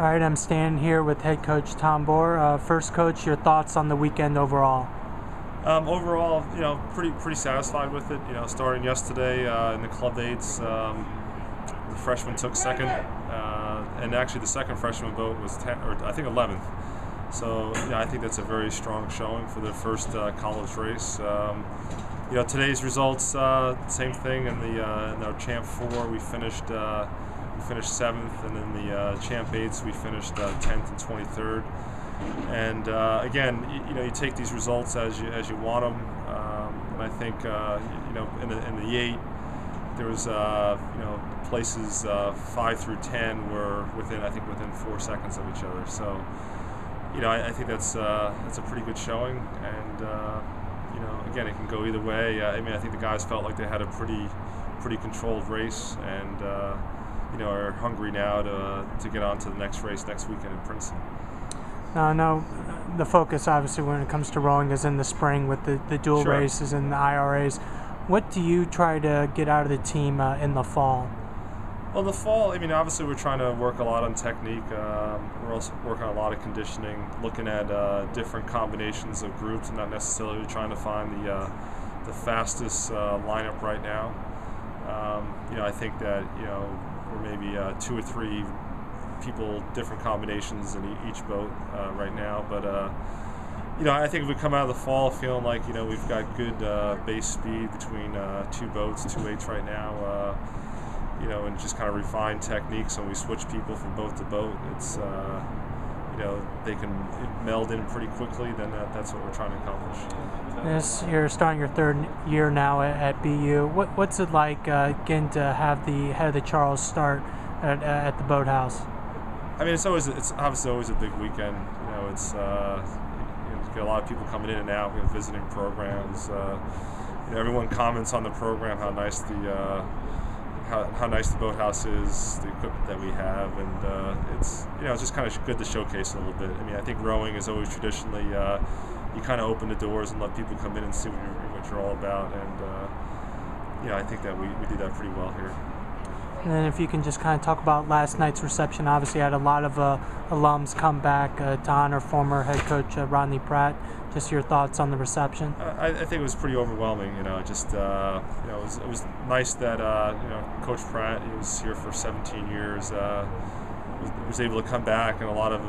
All right, I'm standing here with head coach Tom Bohrer. First, coach, your thoughts on the weekend overall? Overall, pretty satisfied with it. Starting yesterday in the club eights, the freshman took second, and actually the second freshman boat was 10th, or I think 11th. So I think that's a very strong showing for the first college race. Today's results, same thing. In our Champ 4, we finished 7th, and in the Champ 8s we finished 10th and 23rd. And again, you take these results as you want them. And I think in the 8, there was places 5 through 10 were within 4 seconds of each other. So I think that's a pretty good showing. And again, it can go either way. I think the guys felt like they had a pretty controlled race, and are hungry now to get on to the next race next weekend in Princeton. Now, I know the focus, obviously, when it comes to rowing is in the spring with the dual Sure. races and the IRAs. What do you try to get out of the team in the fall? Well, the fall, obviously we're trying to work a lot on technique. We're also working on a lot of conditioning, looking at different combinations of groups, and not necessarily trying to find the fastest lineup right now. I think that we're maybe 2 or 3 people, different combinations in each boat right now. But I think if we come out of the fall feeling like we've got good base speed between 2 boats, 2 8s right now, and just kind of refine techniques when we switch people from boat to boat, it's they can meld in pretty quickly. Then that's what we're trying to accomplish. You're starting your 3rd year now at BU. What's it like getting to have the head of the Charles start at the boathouse? It's obviously always a big weekend. It's you get a lot of people coming in and out. We have visiting programs. Everyone comments on the program, how nice the boathouse is, the equipment that we have, and it's just kind of good to showcase a little bit. I think rowing is always traditionally you kind of open the doors and let people come in and see what you're all about, and I think that we do that pretty well here. And then if you can just kind of talk about last night's reception. Obviously, had a lot of alums come back to honor former head coach Rodney Pratt. Just your thoughts on the reception? I think it was pretty overwhelming. It was nice that Coach Pratt, he was here for 17 years, was able to come back, and a lot of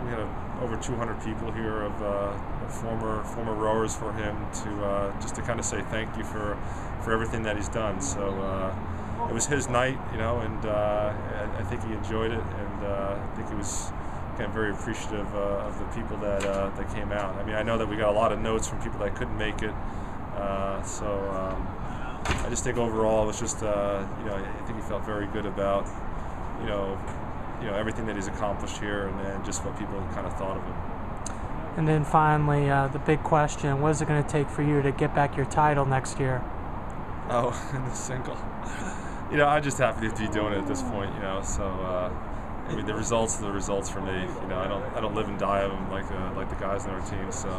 we had over 200 people here of former rowers for him to just to kind of say thank you for everything that he's done. So. It was his night, and I think he enjoyed it, and I think he was very appreciative of the people that came out. I know that we got a lot of notes from people that couldn't make it, so I just think overall it was just I think he felt very good about everything that he's accomplished here, and just what people kind of thought of him. And then finally, the big question: what is it going to take for you to get back your title next year? Oh, in the single. I'm just happy to be doing it at this point, so the results are the results for me. I don't live and die of them like the guys on our team. So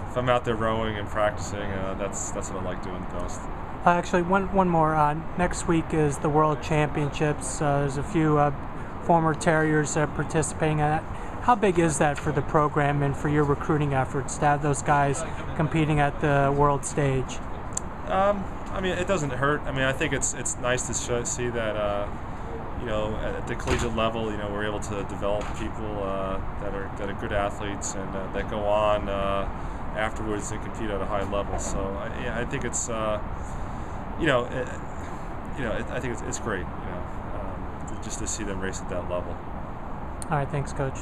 if I'm out there rowing and practicing, that's what I like doing the most. Actually, one more. Next week is the World Championships. There's a few former Terriers participating in that. How big is that for the program and for your recruiting efforts to have those guys competing at the world stage? It doesn't hurt. I think it's nice to see that at the collegiate level, we're able to develop people that are good athletes, and that go on afterwards and compete at a high level. So I think it's I think it's great, just to see them race at that level. All right, thanks, Coach.